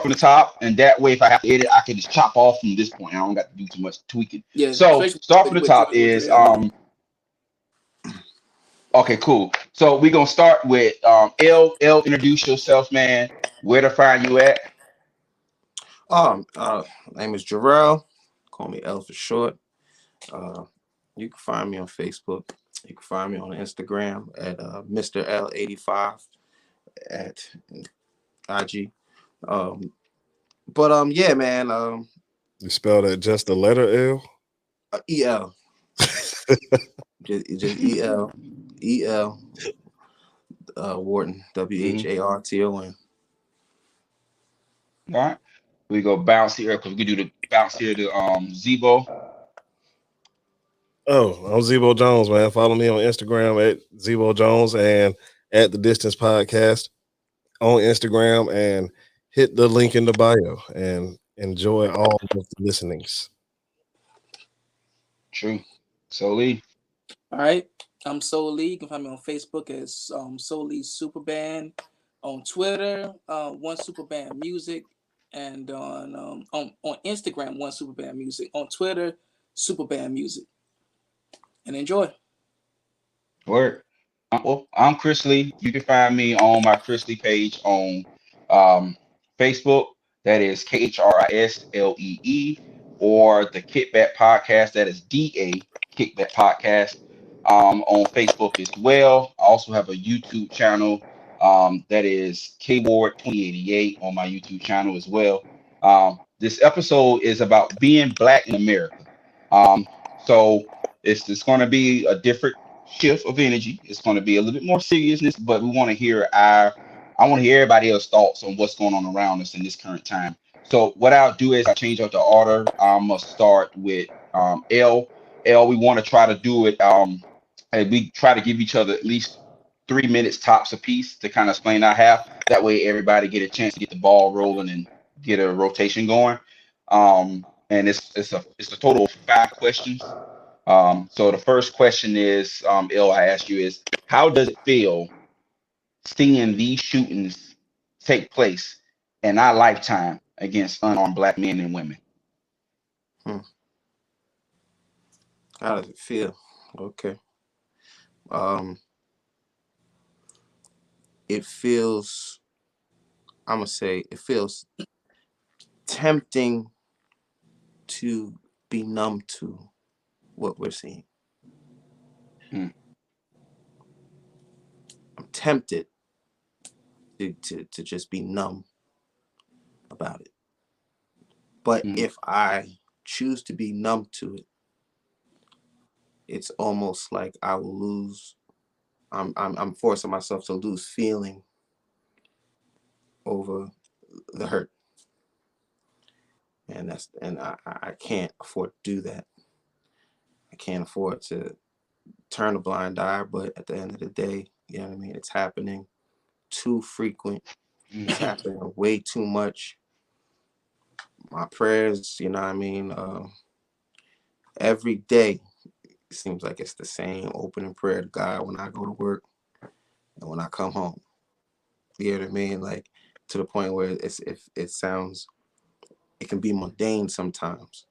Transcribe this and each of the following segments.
from the top, and that way, if I have to edit, I can just chop off from this point. I don't got to do too much tweaking. Yeah, So especially start from the top with is your hair. okay, cool. So we're gonna start with L. Introduce yourself, man. Where to find you at? Name is Jarrell. Call me L for short. Uh, you can find me on Facebook. You can find me on Instagram at Mr. L85 at IG. Yeah, man. You spell that just the letter L? EL. just EL. Wharton. WHARTON. All right. We go bounce here because we can do the bounce here to Zebo. Oh, I'm Zebo Jones, man. Follow me on Instagram at Zebo Jones and at the Distance Podcast on Instagram, and hit the link in the bio and enjoy all of the listenings. True. So Lee. All right. I'm Soul Lee. You can find me on Facebook as Soul Lee Superband. On Twitter, One Superband Music. And on Instagram, One Superband Music. On Twitter, Superband Music. And enjoy. Word. Well, I'm Chris Lee. You can find me on my Chris Lee page on Facebook. That is KHRISLEE, or the Kickback Podcast. That is DA Kickback Podcast. On Facebook as well. I also have a YouTube channel that is Kward 2088 on my YouTube channel as well. This episode is about being black in America. So it's going to be a different shift of energy. It's going to be a little bit more seriousness, but we want to hear I want to hear everybody else's thoughts on what's going on around us in this current time. So what I'll do is I change up the order. I'm gonna start with L. L. We want to try to do it. And we try to give each other at least 3 minutes tops a piece to kind of explain our half. That way, everybody get a chance to get the ball rolling and get a rotation going. And it's a total of 5 questions. So the first question is, L, I asked you is, how does it feel seeing these shootings take place in our lifetime against unarmed black men and women? How does it feel? Okay. It feels, I'm gonna say, it feels tempting to be numb to what we're seeing. Mm. I'm tempted to just be numb about it. But if I choose to be numb to it, it's almost like I will lose. I'm forcing myself to lose feeling over the hurt, and I can't afford to do that. I can't afford to turn a blind eye. But at the end of the day, you know what I mean. It's happening too frequent. It's happening way too much. My prayers, you know what I mean. Every day. It seems like it's the same opening prayer to God when I go to work and when I come home. You know what I mean? Like, to the point where it can be mundane sometimes.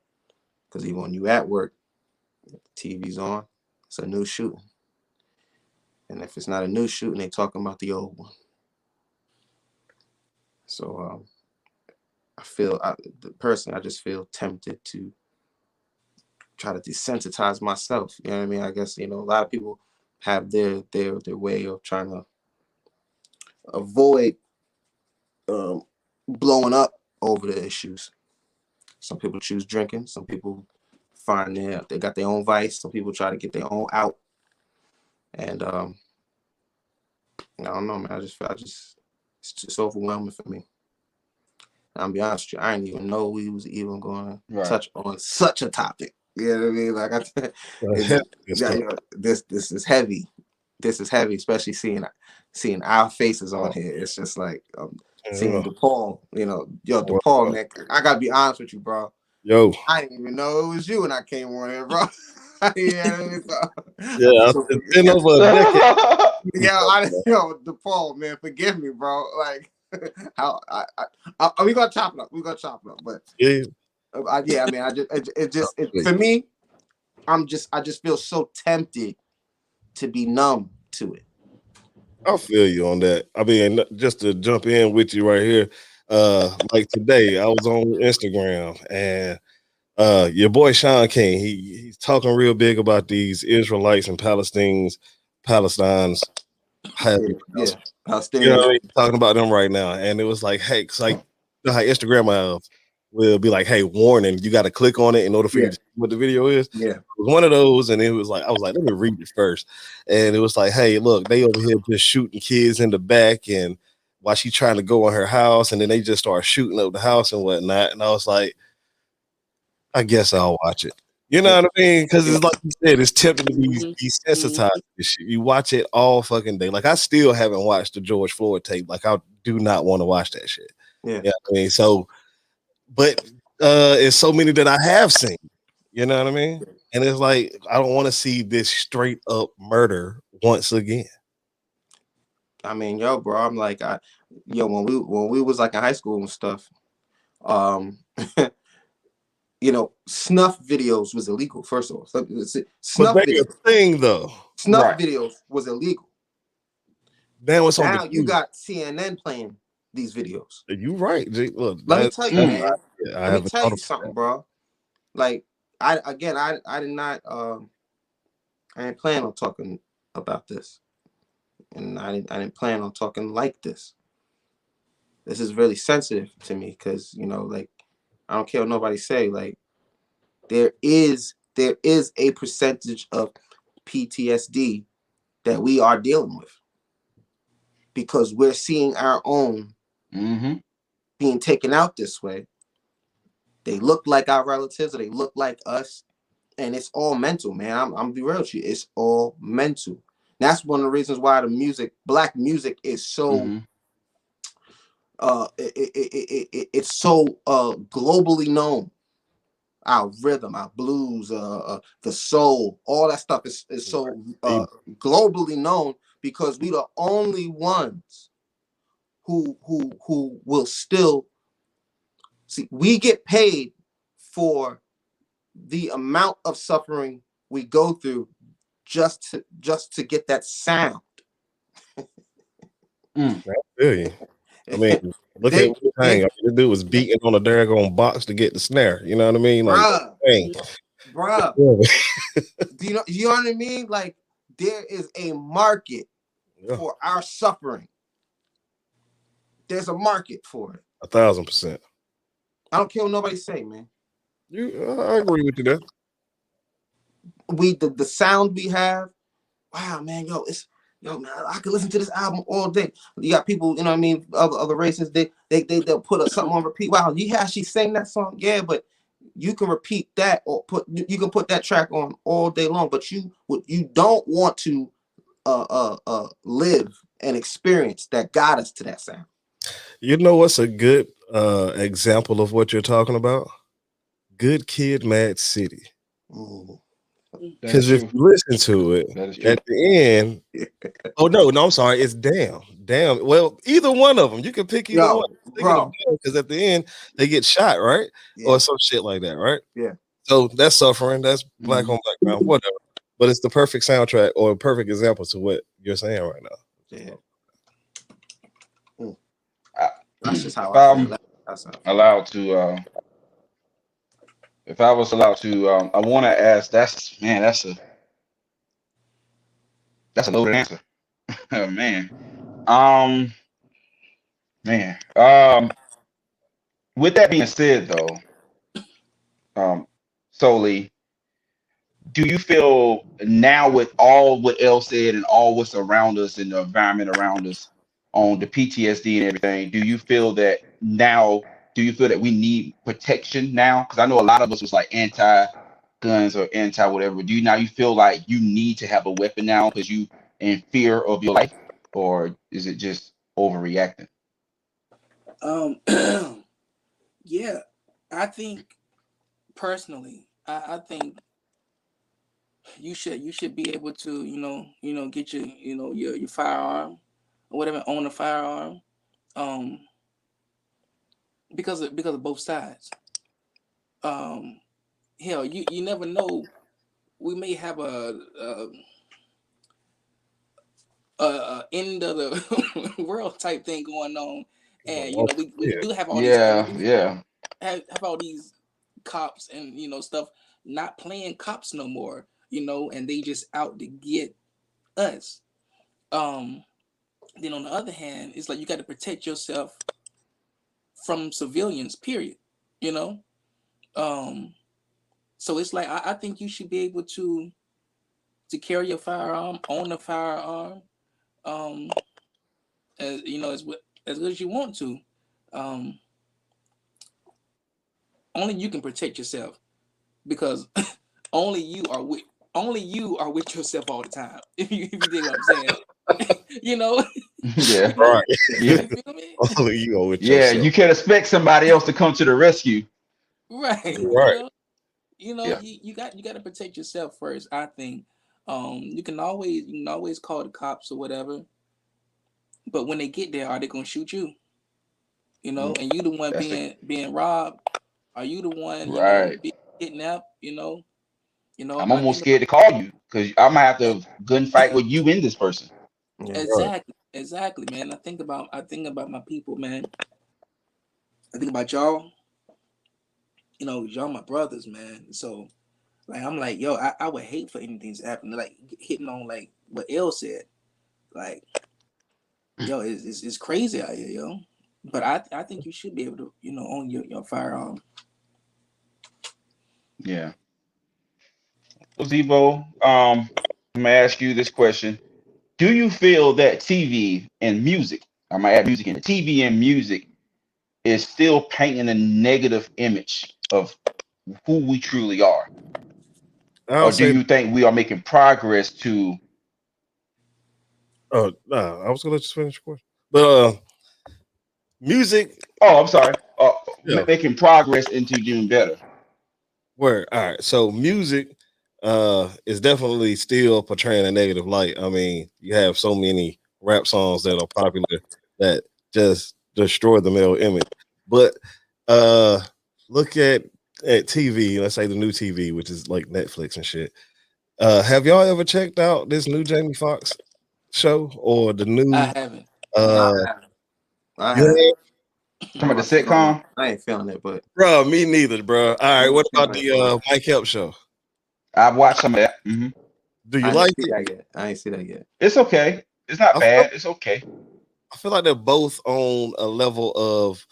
Because even when you at work, the TV's on, it's a new shooting. And if it's not a new shooting, they talking about the old one. So I just feel tempted to try to desensitize myself. You know what I mean? I guess, a lot of people have their way of trying to avoid blowing up over the issues. Some people choose drinking. Some people find they got their own vice. Some people try to get their own out. And I don't know, man. It's just overwhelming for me. And I'll be honest with you, I didn't even know we was even going to touch on such a topic. You know what I mean? Like this is heavy. This is heavy, especially seeing our faces on here. It's just like seeing DePaul. DePaul, man. I gotta be honest with you, bro. Yo, I didn't even know it was you when I came on here, bro. I've been over a decade. DePaul, man, forgive me, bro. Like, How we gonna chop it up? We're gonna chop it up, but Yeah, yeah, I mean, for me, I just feel so tempted to be numb to it. I feel you on that. I mean, just to jump in with you right here, like today, I was on Instagram and your boy Sean King, he's talking real big about these Israelites and Palestine's how you pronounce Yeah, it. You know Palestinian. what I mean? Talking about them right now, and it was like, hey, cause like you know how Instagram will be like, hey, warning, you got to click on it in order for you to see what the video is. Yeah, It was one of those, and it was like, I was like, let me read it first, and it was like, hey, look, they over here just shooting kids in the back, and while she trying to go in her house, and then they just start shooting up the house and whatnot, and I was like, I guess I'll watch it. You know what I mean? Because it's like you said, it's tempting to be desensitized to this shit. You watch it all fucking day. Like I still haven't watched the George Floyd tape. Like I do not want to watch that shit. yeah. Yeah, I mean, so but it's so many that I have seen. You know what I mean? And it's like I don't want to see this straight up murder once again. I mean, yo, bro, I'm like, when we was like in high school and stuff, you know, snuff videos was illegal. First of all, But snuff they a videos, thing though. snuff Right. videos was illegal. Now it's on Now the you got CNN playing these videos. You right, G. Look, Let me tell you, man. I Let me haven't tell thought you about something, that. bro. Like, I did not. I didn't plan on talking about this, and I didn't plan on talking like this. This is really sensitive to me because like, I don't care what nobody say. Like, there is a percentage of PTSD that we are dealing with because we're seeing our own being taken out this way. They look like our relatives, or they look like us, and it's all mental, man. I'm gonna be real with you. It's all mental. That's one of the reasons why black music is so it's so globally known. Our rhythm, our blues, the soul, all that stuff is so globally known because we the only ones who will still see. We get paid for the amount of suffering we go through just to get that sound. I feel you. I mean, look at what thing. The dude was beating on a daggone box to get the snare. You know what I mean? Like, bruh. Do you know what I mean? Like, there is a market for our suffering. There's a market for it. 1,000%. I don't care what nobody say, man. I agree with you there. The sound we have, wow, man, man, I could listen to this album all day. You got people, you know what I mean, other races, they'll put something on repeat. Wow, you actually sang that song, yeah, but you can repeat that or you can put that track on all day long, but you don't want to live and experience that got us to that sound. You know what's a good example of what you're talking about? Good Kid, Mad City. Because if you listen to it at the end, oh no, I'm sorry, it's damn. Well, either one of them, you can pick either one. Because at the end they get shot, right? Yeah. Or some shit like that, right? Yeah. So that's suffering. That's black on background, whatever. But it's the perfect soundtrack or a perfect example to what you're saying right now. Yeah. That's just how I'm allowed to. If I was allowed to, I want to ask. That's a loaded answer, man. Man. With that being said, though, solely, do you feel now with all what Elle said and all what's around us and the environment around us on the PTSD and everything, do you feel that now? Do you feel that we need protection now? Because I know a lot of us was like anti-guns or anti-whatever. Do you feel like you need to have a weapon now because you in fear of your life, or is it just overreacting? Yeah, I think personally, I think you should be able to get your your firearm or whatever, own a firearm. because of both sides. Hell, you never know. We may have a end of the world type thing going on, and we do have all these Yeah. have all these cops and stuff not playing cops no more, and they just out to get us. Then on the other hand, it's like you got to protect yourself from civilians, period. You know, so it's like I think you should be able to carry a firearm, own a firearm, as as good as you want to. Only you can protect yourself because only you are with yourself all the time. If you dig what I'm saying, Yeah. Right. You feel me? Only you are with Yeah, yourself. you can't expect somebody else to come to the rescue. Right. Right. Yeah. You got to protect yourself first. I think. You can always call the cops or whatever, but when they get there, are they gonna shoot you? And you the one That's the being robbed. Are you the one right. being kidnapped? I'm I almost think about scared to call you because I'm gonna have to gunfight with you and this person. Yeah. Right. exactly, man. I think about my people, man. I think about y'all. Y'all my brothers, man. So like I'm like, yo, I would hate for anything to happen. Like hitting on like what L said. Like, yo, it's crazy out here, yo. But I think you should be able to, own your firearm. Yeah. Well, Zebo, I'm gonna ask you this question. Do you feel that TV and music, I might add music in, TV and music is still painting a negative image of who we truly are? I'll Or do say, you think we are making progress to oh no, I was gonna let you finish your question. But music, oh, I'm sorry, yeah, making progress into doing better? where all right. So music is definitely still portraying a negative light. I mean, you have so many rap songs that are popular that just destroy the male image. But uh look at TV, let's say the new TV, which is like Netflix and shit. Have y'all ever checked out this new Jamie Foxx show or the new I haven't. I uh have. I you have. have? Talking I'm about not the feeling it. sitcom? I ain't feeling it, but Bro, me neither, bro. All right, I'm what not about feeling it, bro. the Mike Help show? I've watched some of that. Do you I ain't like see it? that yet. I ain't see that yet. It's okay. It's not I feel, bad. It's okay. I feel like they're both on a level of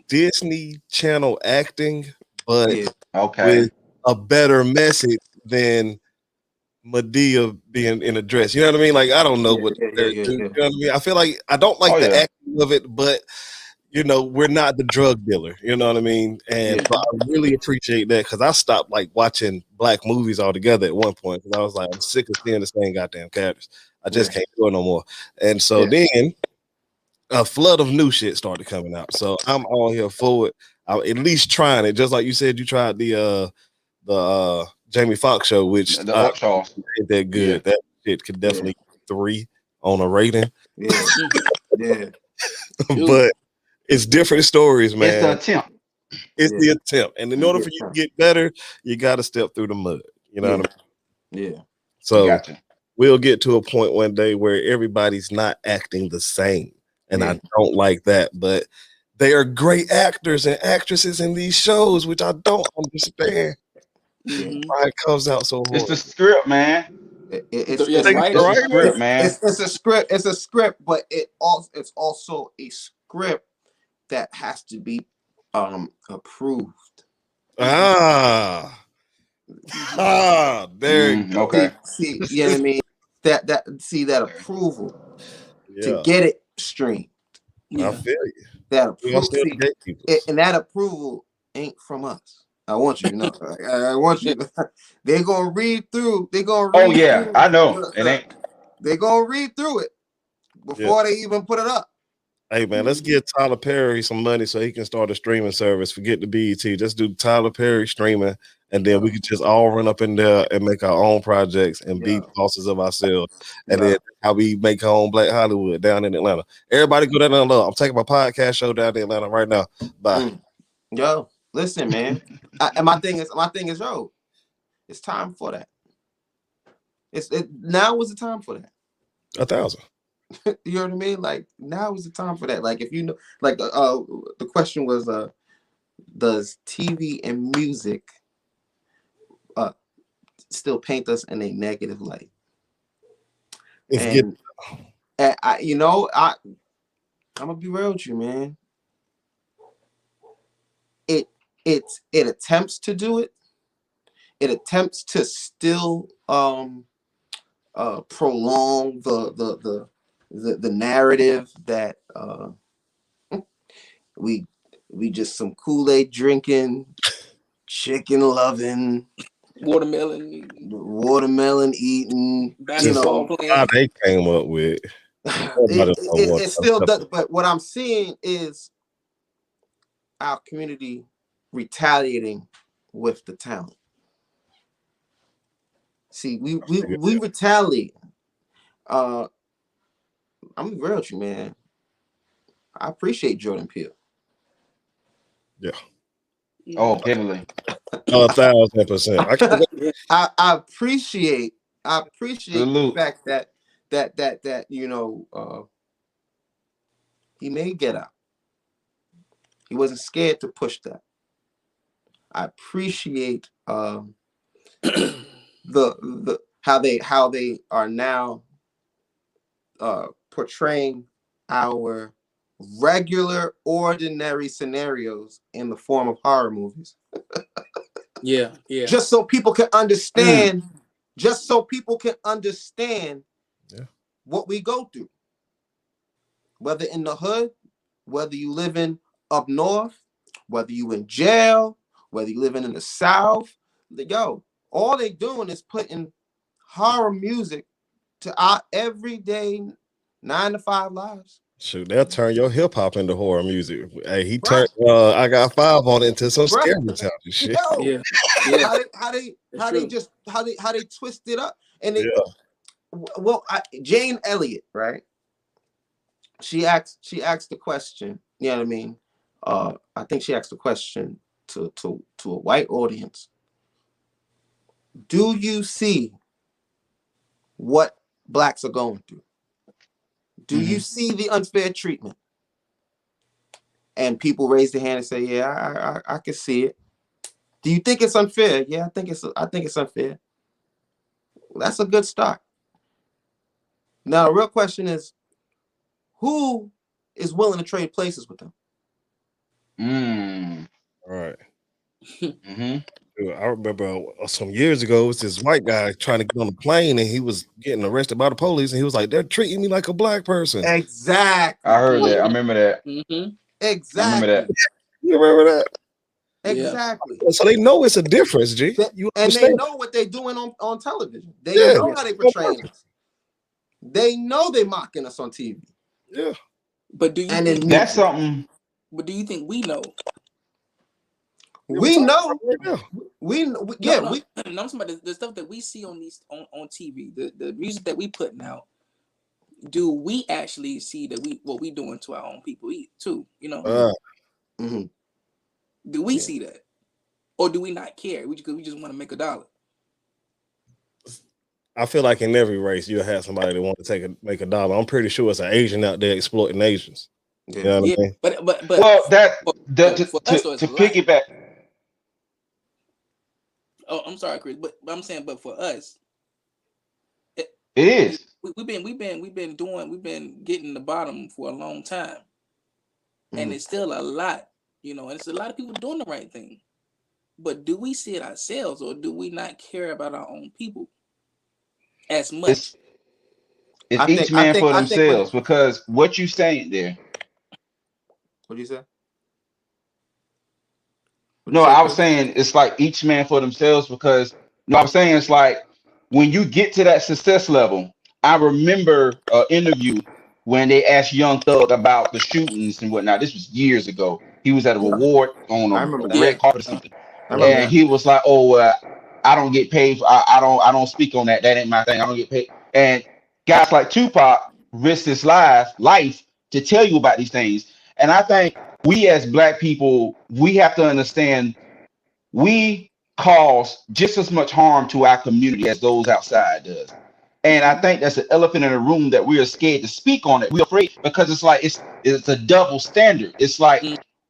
Disney Channel acting, but Yeah, Okay. with a better message than Medea being in a dress. You know what I mean? Like I don't know yeah, what yeah, yeah, they're yeah, doing. yeah. You know what I mean? I feel like I don't Oh like the yeah. acting of it, but we're not the drug dealer. You know what I mean? And Yeah. but I really appreciate that because I stopped like watching black movies altogether at one point because I was like, I'm sick of seeing the same goddamn characters. I just Yeah. can't do it no more. And so Yeah. then a flood of new shit started coming out. So I'm all here for it. I'm at least trying it. Just like you said, you tried the Jamie Foxx show, which The Upshaws. ain't that Yeah. good. That shit could Yeah. definitely be 3 on a rating. Yeah. Yeah. Shoot. But it's different stories, It's the man. attempt. It's Yeah. the attempt. And in order for you to get better, you got to step through the mud. You know Yeah. what I mean? Yeah. You So got to. we'll get to a point one day where everybody's not acting the same. And Yeah. I don't like that. But they are great actors and actresses in these shows, which I don't understand Yeah. Mm-hmm. why it comes out so It's the horrible. script, man. Yeah, the Think it's the It's writers. the writer? script, man. It's a script. It's a script, but it's also a script that has to be approved. Mm-hmm. Ah, Mm-hmm. there you go. Okay. See, you know what I mean? That Okay. approval to Yeah, get it streamed. I Yeah. feel you. That We are approval, still the gatekeepers. and that approval ain't from us. I want you to know. I want you. They're gonna read through. They're gonna Oh read yeah, through. I know. It ain't. They're gonna read through it Yeah. before they even put it up. Hey man, let's Mm-hmm. give Tyler Perry some money so he can start a streaming service. Forget the BET. Just do Tyler Perry streaming and then we could just all run up in there and make our own projects and be Yeah. bosses of ourselves. And Yeah. then how we make our own Black Hollywood down in Atlanta. Everybody go down there. I'm taking my podcast show down in Atlanta right now. Bye. Yo, listen, man. And my thing is, yo, it's time for that. Now is the time for that. 1,000. You know what I mean? Like, now is the time for that. Like, if you know, like, the question was, does TV and music still paint us in a negative light? And I, I'm gonna be real with you, man. It attempts to do it. It attempts to still prolong the narrative that we just some Kool-Aid drinking, chicken loving, watermelon eating, basketball playing. How they came up with it still does. But what I'm seeing is our community retaliating with the talent. See, we retaliate. I'm real with you, man. I appreciate Jordan Peele. Yeah. Oh, heavily. 1,000%. I appreciate Salute. the fact that he made Get Out. He wasn't scared to push that. I appreciate the how they are now portraying our regular ordinary scenarios in the form of horror movies. Yeah. Just so people can understand. Just so people can understand what we go through. Whether in the hood, whether you living up north, whether you in jail, whether you living in the South, all they doing is putting horror music to our everyday 9-to-5 lives. Shoot, they'll turn your hip hop into horror music. Hey, he turned I Got 5 on it into some scary sound and shit. Yeah. How they twist it up. And Jane Elliott, right? She asked the question, you know what I mean? I think she asked the question to a white audience. Do you see what blacks are going through? Do you see the unfair treatment? And people raise their hand and say, "Yeah, I can see it." Do you think it's unfair? Yeah, I think it's unfair. Well, that's a good start. Now, the real question is, who is willing to trade places with them? All right. I remember some years ago, it was this white guy trying to get on the plane, and he was getting arrested by the police, and he was like, "They're treating me like a black person." Exactly. I heard that. I remember that. Exactly. I remember that. You remember that? Exactly. So they know it's a difference, G. And they know what they're doing on television. They know how they portray us. They know they're mocking us on TV. Yeah. But do you think that's something? But do you think we know? We know. I'm talking about the stuff that we see on on TV, the music that we putting out. Do we actually see that what we doing to our own people too? Do we see that, or do we not care? We just want to make $1. I feel like in every race you'll have somebody that want to make $1. I'm pretty sure it's an Asian out there exploiting Asians. You know what I mean? But well, to piggyback. Oh, I'm sorry, Chris, but I'm saying, but for us, it is. We've been getting the bottom for a long time, and it's still a lot, and it's a lot of people doing the right thing. But do we see it ourselves, or do we not care about our own people as much? It's each man for themselves, because what you saying there. What do you say? No, I was saying it's like each man for themselves, because I was saying it's like when you get to that success level. I remember an interview when they asked Young Thug about the shootings and whatnot. This was years ago. He was at a reward on a red carpet or something. I remember and that. he was like, "Oh, I don't get paid. I don't speak on that. That ain't my thing. I don't get paid." And guys like Tupac risked his life to tell you about these things. And I think we as Black people, we have to understand we cause just as much harm to our community as those outside does. And I think that's an elephant in the room that we are scared to speak on it. We're afraid because it's like it's a double standard. It's like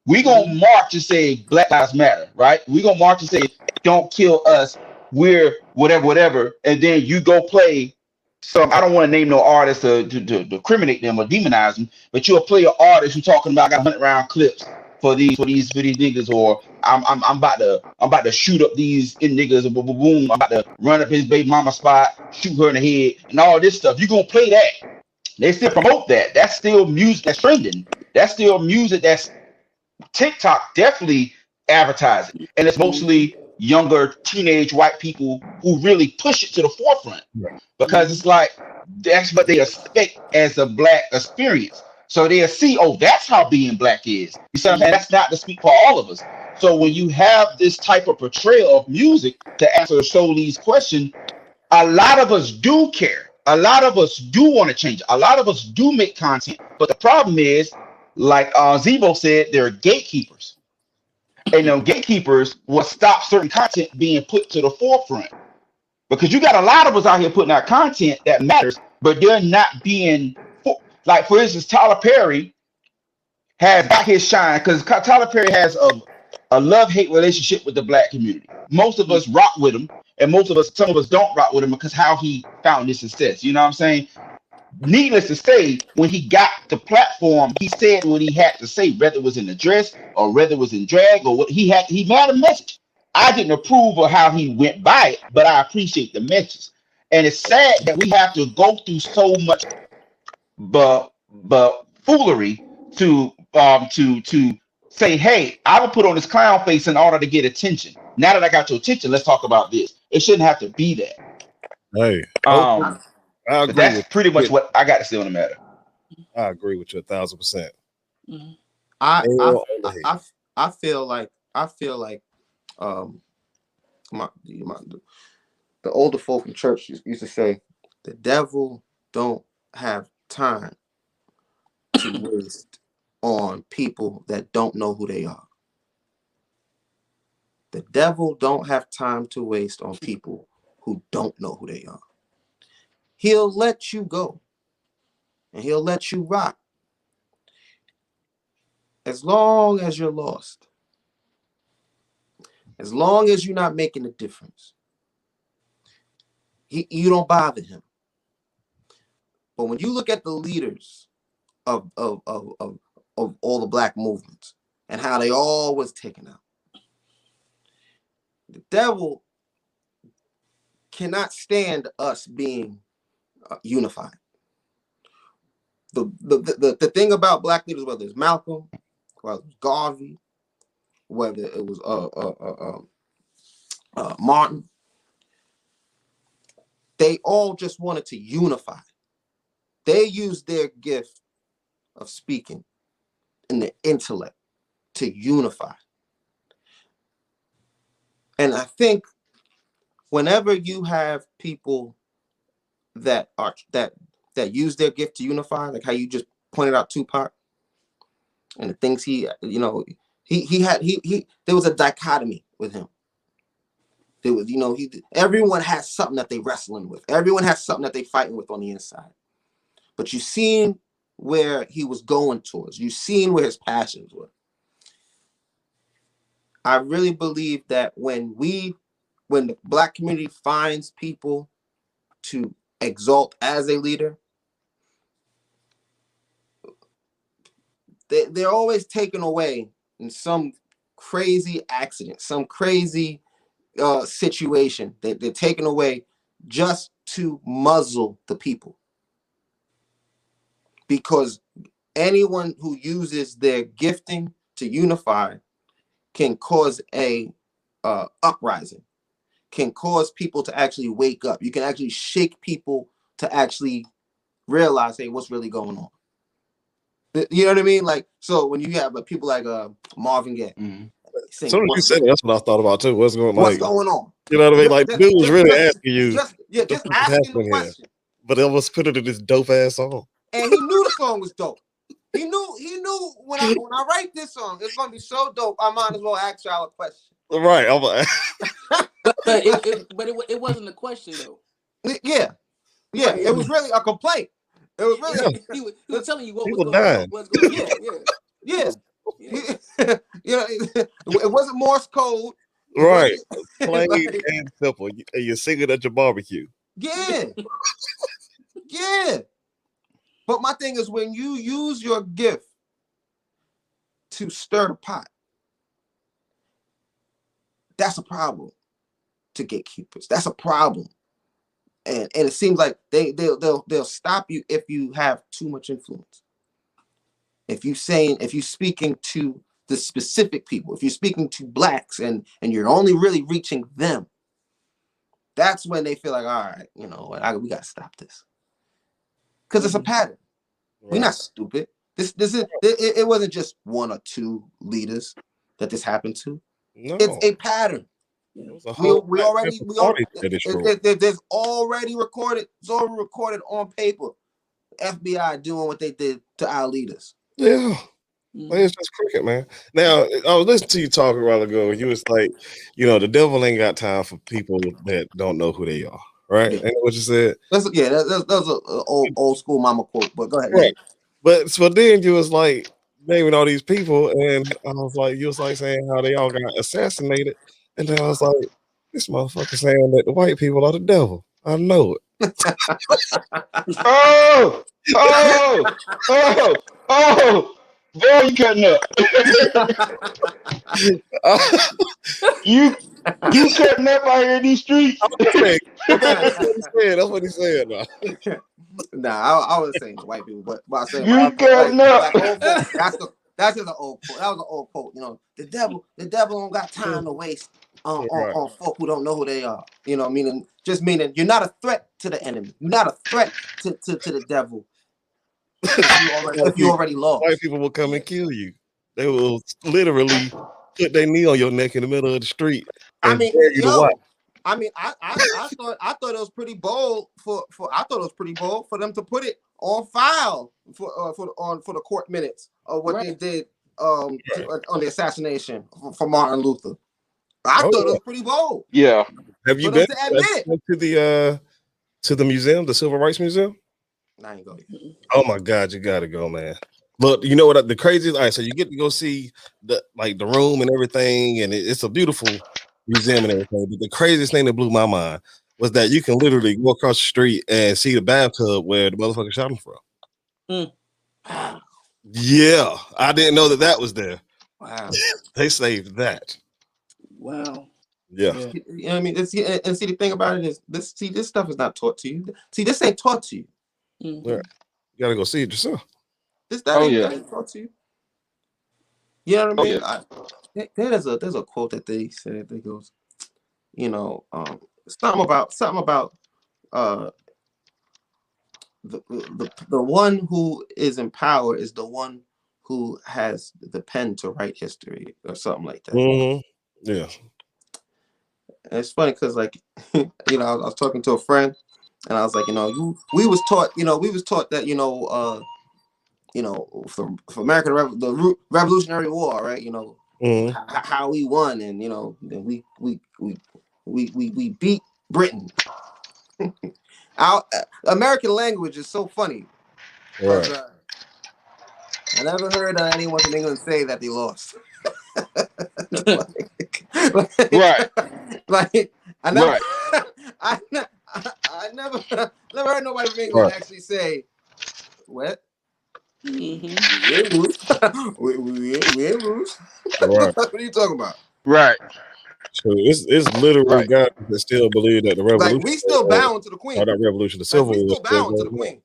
we gonna Mhm. march and say Black Lives Matter, right? We gonna march and say don't kill us. We're whatever, and then you go play some. I don't want to name no artists to criminate them or demonize them, but you'll play an artist who's talking about I got 100 round clips for these niggas, or I'm about to shoot up these in niggas, boom, boom, boom. I'm about to run up his baby mama spot, shoot her in the head, and all this stuff. You gonna play that? They still promote that. That's still music that's trending. That's still music that's TikTok definitely advertising, and it's Mhm. mostly younger teenage white people who really push it to the forefront because Mhm. it's like that's what they expect as a Black experience. So they'll see, oh, that's how being Black is. You see what I'm saying? Mhm. That's not to speak for all of us. So when you have this type of portrayal of music to answer Sholi's question, a lot of us do care. A lot of us do want to change. A lot of us do make content. But the problem is, like Zebo said, there are gatekeepers. And them gatekeepers will stop certain content being put to the forefront. Because you got a lot of us out here putting out content that matters, but they're not being like, for instance, Tyler Perry has got his shine because Tyler Perry has a love-hate relationship with the Black community. Most of us rock with him, and some of us don't rock with him because how he found his success. You know what I'm saying? Needless to say, when he got the platform, he said what he had to say, whether it was in the dress or whether it was in drag or what he had a message. I didn't approve of how he went by it, but I appreciate the message. And it's sad that we have to go through so much but foolery to say, hey, I will put on this clown face in order to get attention. Now that I got your attention, let's talk about this. It shouldn't have to be that. Hey, I, hopefully, I But agree that's with pretty much you. what I got to say on the matter. I agree with you 1,000%. Mhm. I, Anyone I, on the I, hate. I I feel like um my the older folk in church used to say the devil don't have time to waste on people that don't know who they are. The devil don't have time to waste on people who don't know who they are. He'll let you go and he'll let you rock as long as you're lost, as long as you're not making a difference. You don't bother him. But when you look at the leaders of all the Black movements and how they all was taken out, the devil cannot stand us being unified. The thing about Black leaders, whether it's Malcolm, whether it was Garvey, whether it was Martin, they all just wanted to unify. They used their gift of speaking and their intellect to unify. And I think whenever you have people that use their gift to unify, like how you just pointed out Tupac and the things he there was a dichotomy with him. There was, everyone has something that they wrestling with. Everyone has something that they fighting with on the inside. But you seen where he was going towards. You seen where his passions were. I really believe that when the Black community finds people to exalt as a leader, they're always taken away in some crazy accident, some crazy situation. They're taken away just to muzzle the people. Because anyone who uses their gifting to unify can cause a uprising, can cause people to actually wake up. You can actually shake people to actually realize, hey, what's really going on? You know what I mean? Like, so when you have people like Marvin Gaye, Mhm. As soon as you said it, that's what I thought about too. What's going what's going on? You know what I mean? Like, dude was really asking you. Just what the fuck is asking the happening here? question. But it was put it in this dope ass song. And he knew the song was dope. He knew when I write this song, it's gonna be so dope. I might as well ask y'all a question. Right. I'm like, but it wasn't a question though. Yeah. It was really a complaint. It was really he was telling you what People was going dying. on. What's going on. yeah. Yeah. It wasn't Morse code. right. Plain Like, and simple. And you're singing at your barbecue. yeah. But my thing is, when you use your gift to stir the pot, that's a problem to gatekeepers. That's a problem. And it seems like they'll stop you if you have too much influence. If you speaking to the specific people, if you're speaking to blacks and you're only really reaching them, that's when they feel like, all right, we gotta stop this. Because it's a pattern. Right. We're not stupid. It wasn't just one or two leaders that this happened to. No. It's a pattern. There's already There's already recorded. It's already recorded on paper. FBI doing what they did to our leaders. Yeah. It's just cricket, man. Now, I was listening to you talk a while ago. You was like, the devil ain't got time for people that don't know who they are. Right? Yeah. Ain't that what you said? That's an old school mama quote, but go ahead. Right. But so then you was like naming all these people, and I was like, you was like saying how they all got assassinated. And then I was like, this motherfucker saying that the white people are the devil. I know it. Boy, you cutting up. you cutting up out here in these streets. That's what he said. Nah, I was saying white people, but I was saying you cutting up. Old folks, that's just an old quote. That was an old quote. The devil don't got time to waste on folk who don't know who they are. Meaning you're not a threat to the enemy. You're not a threat to the devil. If you already lost. White people will come and kill you. They will literally put their knee on your neck in the middle of the street. I thought it was pretty bold for them to put it on file for the court minutes of what they did on the assassination for Martin Luther. I thought it was pretty bold. Yeah. Have you been to the museum, the Civil Rights Museum? I ain't go. Oh my God, you gotta go, man. Look, you know what the craziest? All right, so you get to go see the room and everything, and it's a beautiful museum and everything. But the craziest thing that blew my mind was that you can literally go across the street and see the bathtub where the motherfucker shot him from. Wow. Yeah, I didn't know that was there. Wow. They saved that. Wow. Yeah. You know what I mean? And see, the thing about it is this stuff is not taught to you. See, this ain't taught to you. Mm-hmm. You gotta go see it yourself. That ain't taught to you. You know what I mean? There's a quote that they said that goes, something about the one who is in power is the one who has the pen to write history or something like that. Mm-hmm. Yeah. And it's funny because I was talking to a friend and I was like, we was taught that, for American the Revolutionary War, right? How we won, and we beat Britain. Our American language is so funny. Right. I never heard anyone from England say that they lost. Right. Like I never heard nobody from England actually say, "What? Mm-hmm. We ain't lose." Right. What are you talking about? Right. So it's literally guys that still believe that the revolution. Like we still bowing to the queen. Not revolution, the Civil War. We still bowing to the queen.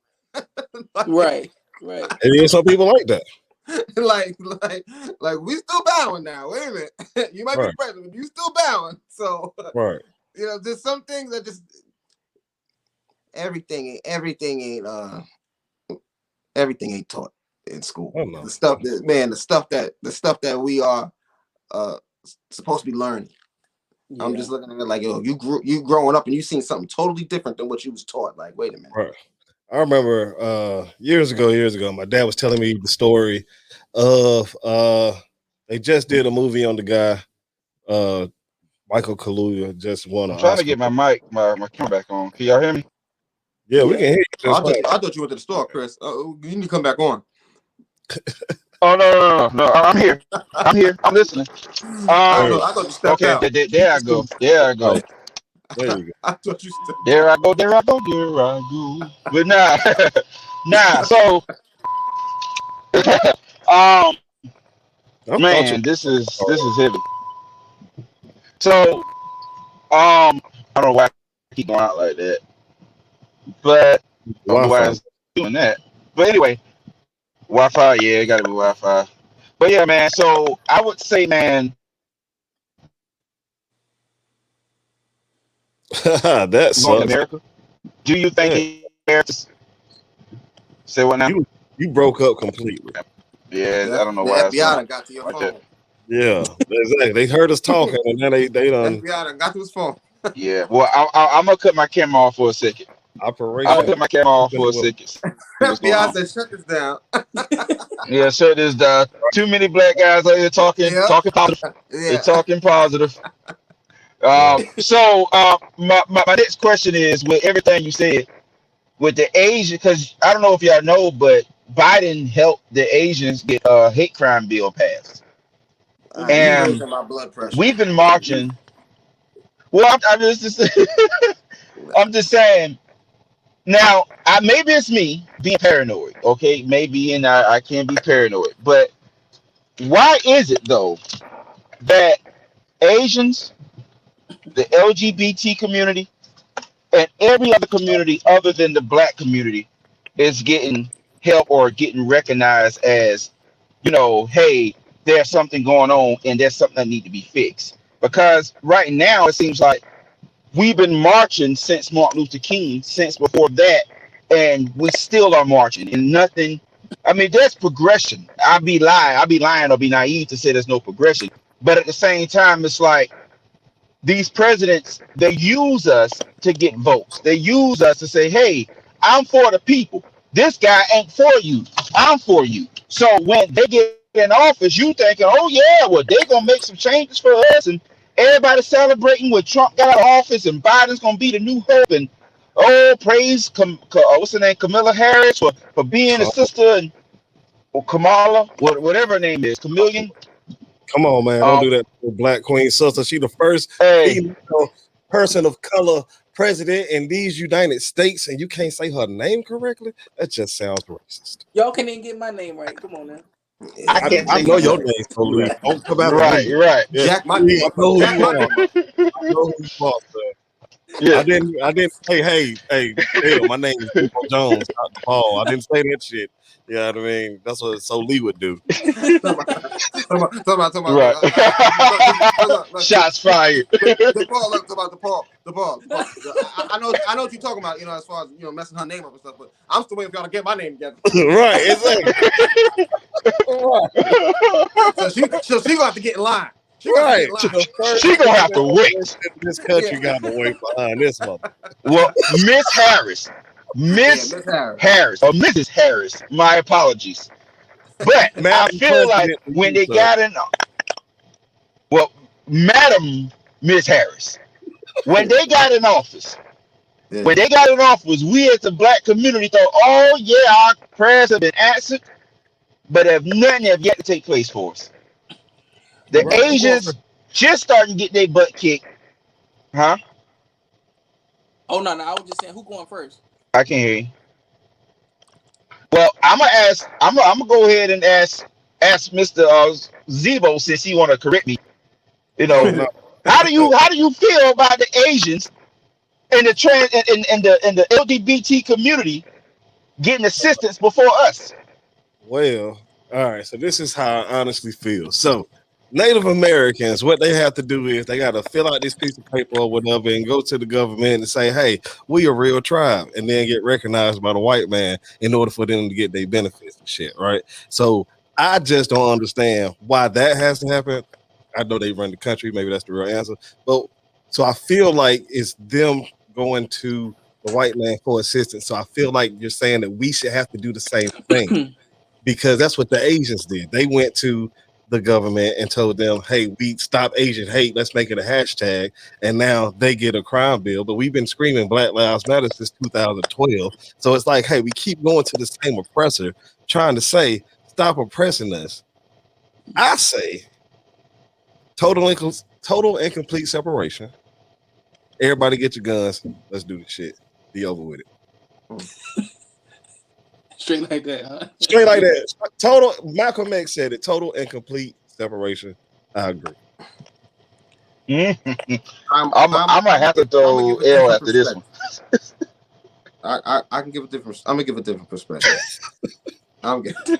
Right. And there's some people like that. like we still bowing now. Wait a minute. You might be president, but you still bowing. So there's some things that just everything ain't taught in school. Oh, no. The stuff that we are supposed to be learning. Yeah. I'm just looking at it like, yo, you growing up and you seen something totally different than what you was taught. Like, wait a minute. Right. I remember years ago, my dad was telling me the story of they just did a movie on the guy, Michael Kaluuya just won an I'm trying to Oscar. get my mic, my camera back on. Can y'all hear me? Yeah, we can hear you. Oh, Just fine. I thought you went to the store, Chris. You need to come back on. Oh no! I'm here. I'm listening. I thought you stepped Okay, out. there I go. Right. There you go. I thought you stepped There I go. But nah. So, I thought you man, this is heavy. So, I don't know why I keep going out like that, but I don't know why Wi-Fi. it's doing that. But anyway, Wi-Fi, yeah, it gotta be Wi-Fi. But yeah, man. So I would say, man, That going to sucks. America. Do you think it's say what now? You broke up completely. Yeah, out. I don't know The why. FBI done got to your like phone. that. Yeah, exactly. They heard us talking, and then they done FBI done got to his phone. Yeah. Well, I'm gonna cut my camera off for a second. I'm gonna operation. cut my camera off for a second. See what's going FBI on. said, shut this down. Yeah, so there's too many black guys out here talking Yeah. positive. They're Yeah. talking positive. So my next question is, with everything you said, with the Asian, because I don't know if y'all know, but Biden helped the Asians get a hate crime bill passed. You And raising my blood pressure. we've been marching. Well, I'm just I'm just saying. Now, maybe it's me being paranoid. Okay, maybe, and I can be paranoid. But why is it though that Asians, the LGBT community, and every other community other than the black community is getting help or getting recognized as, hey, there's something going on and there's something that need to be fixed? Because right now it seems like we've been marching since Martin Luther King, since before that, and we still are marching and nothing. I mean, there's progression. I'd be lying or be naive to say there's no progression. But at the same time, it's like these presidents, they use us to get votes. They use us to say, hey, I'm for the people. This guy ain't for you. I'm for you. So when they get in office, you thinking, oh yeah, well, they're gonna make some changes for us, and everybody celebrating when Trump got out of office and Biden's gonna be the new hope, and oh, praise what's her name, Kamala Harris for being a sister, and or Kamala, whatever her name is, Chameleon. Come on, man. Don't do that to Black Queen sister. She the first Hey, female person of color president in these United States, and you can't say her name correctly? That just sounds racist. Y'all can't even get my name right. Come on now. I can't I say know my your name. name, so Lee. Don't come after Right, me. right. Yeah, Jack my Lee, I know who Jack you my are. name. I know who you are, sir. Yeah. I didn't say, hey, my name is People Jones, not Paul. I didn't say that shit. You know what I mean? That's what So Lee would do. Talking about. Right. Shots fired. The Paul, look, the Paul. I know what you're talking about. As far as messing her name up and stuff. But I'm still waiting for y'all to get my name together. Right, exactly. So she gonna have to get in line. Right. She gonna have to wait. This country got to wait behind this mother. Well, Miss Harris, Miss Harris, or Mrs. Harris. My apologies. But I feel like when they got in, well, Madam Miss Harris, when they got in office, we as the black community thought, oh yeah, our prayers have been answered, but if nothing have yet to take place for us. The Asians just starting to get their butt kicked, huh? Oh no, I was just saying, who going first? I can't hear you. Well, I'm gonna go ahead and ask Mr. Zebo, since he want to correct me. How do you feel about the Asians and the trans and the LGBT community getting assistance before us? Well, all right. So this is how I honestly feel. So Native Americans, what they have to do is they got to fill out this piece of paper or whatever and go to the government and say, hey, we a real tribe, and then get recognized by the white man in order for them to get their benefits and shit, right? So I just don't understand why that has to happen. I know they run the country. Maybe that's the real answer. But so I feel like it's them going to the white man for assistance. So I feel like you're saying that we should have to do the same thing because that's what the Asians did. They went to the government and told them, hey, we stop Asian hate. Let's make it a hashtag. And now they get a crime bill. But we've been screaming Black Lives Matter since 2012. So it's like, hey, we keep going to the same oppressor trying to say, stop oppressing us. I say total and complete separation. Everybody get your guns. Let's do the shit. Be over with it. Straight like that, huh? Straight like that. Total. Malcolm X said it. Total and complete separation. I agree. I'm gonna have to throw L after this one. I can give a different. I'm gonna give a different perspective. I'm getting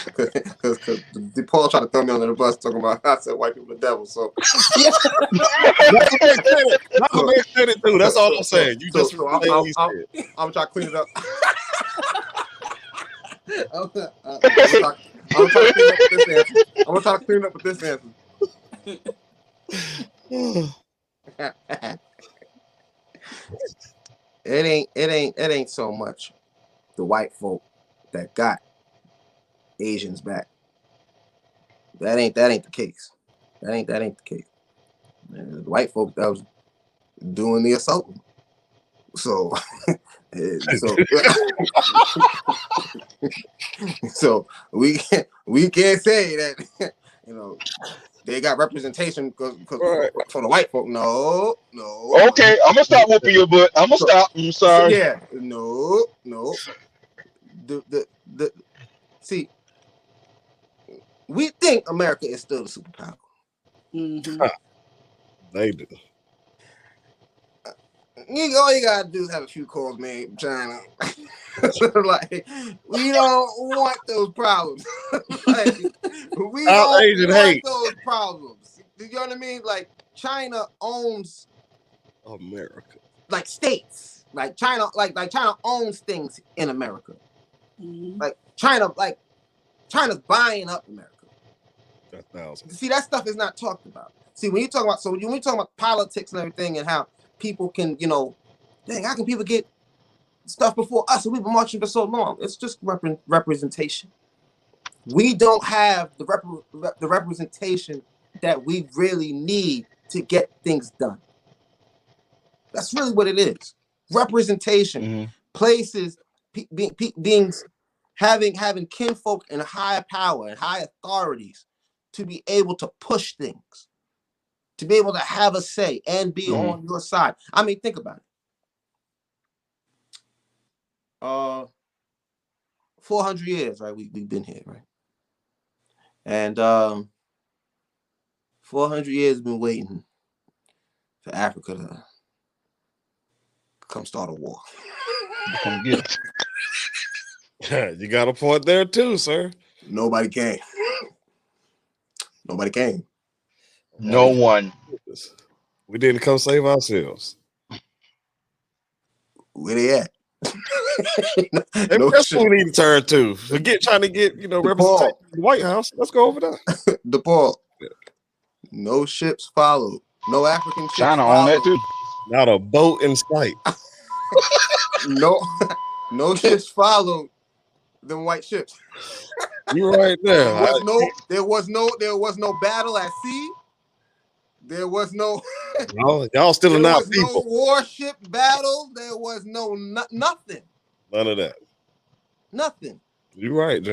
because DePaul tried to throw me under the bus talking about I said white people the devil. So Malcolm X said it too. That's all I'm saying. You just I'm trying to clean it up. I'm gonna try to clean up with this answer. I'm gonna try to clean up with this answer. It ain't so much the white folk that got Asians back. That ain't the case. That ain't the case. The white folk that was doing the assaulting. So so we can't say that they got representation because for the white folk. No. Okay, I'm gonna stop whooping your butt. I'm gonna stop. I'm sorry. So yeah, no. The see, we think America is still a superpower. Mm-hmm. They do. All you gotta do is have a few calls made from China. Like, we don't want those problems. Like, we don't want those problems. You know what I mean? Like, China owns America. Like states. Like China, like China owns things in America. Mm-hmm. Like China's buying up America. 1,000. See, that stuff is not talked about. See, when you talk about politics and everything and how people can, dang, how can people get stuff before us and we've been marching for so long? It's just representation. We don't have the representation that we really need to get things done. That's really what it is. Representation. Mm-hmm. Places, beings, having kinfolk and higher power and high authorities to be able to push things, to be able to have a say and be on your side. I mean, think about it. 400 years, right? We've been here, right? And 400 years been waiting for Africa to come start a war. Come get us. You got a point there too, sir. Nobody came. No one. We didn't come save ourselves. Where they at? That's what we need to turn to. Trying to get representation in the White House. Let's go over there. DePaul. No ships followed. No African ships China followed. on that too. Not a boat in sight. No ships followed them white ships. You're right there. There was no battle at sea. There was no y'all still there not was people. no warship battle. There was no nothing. None of that. Nothing. You're right, Jay.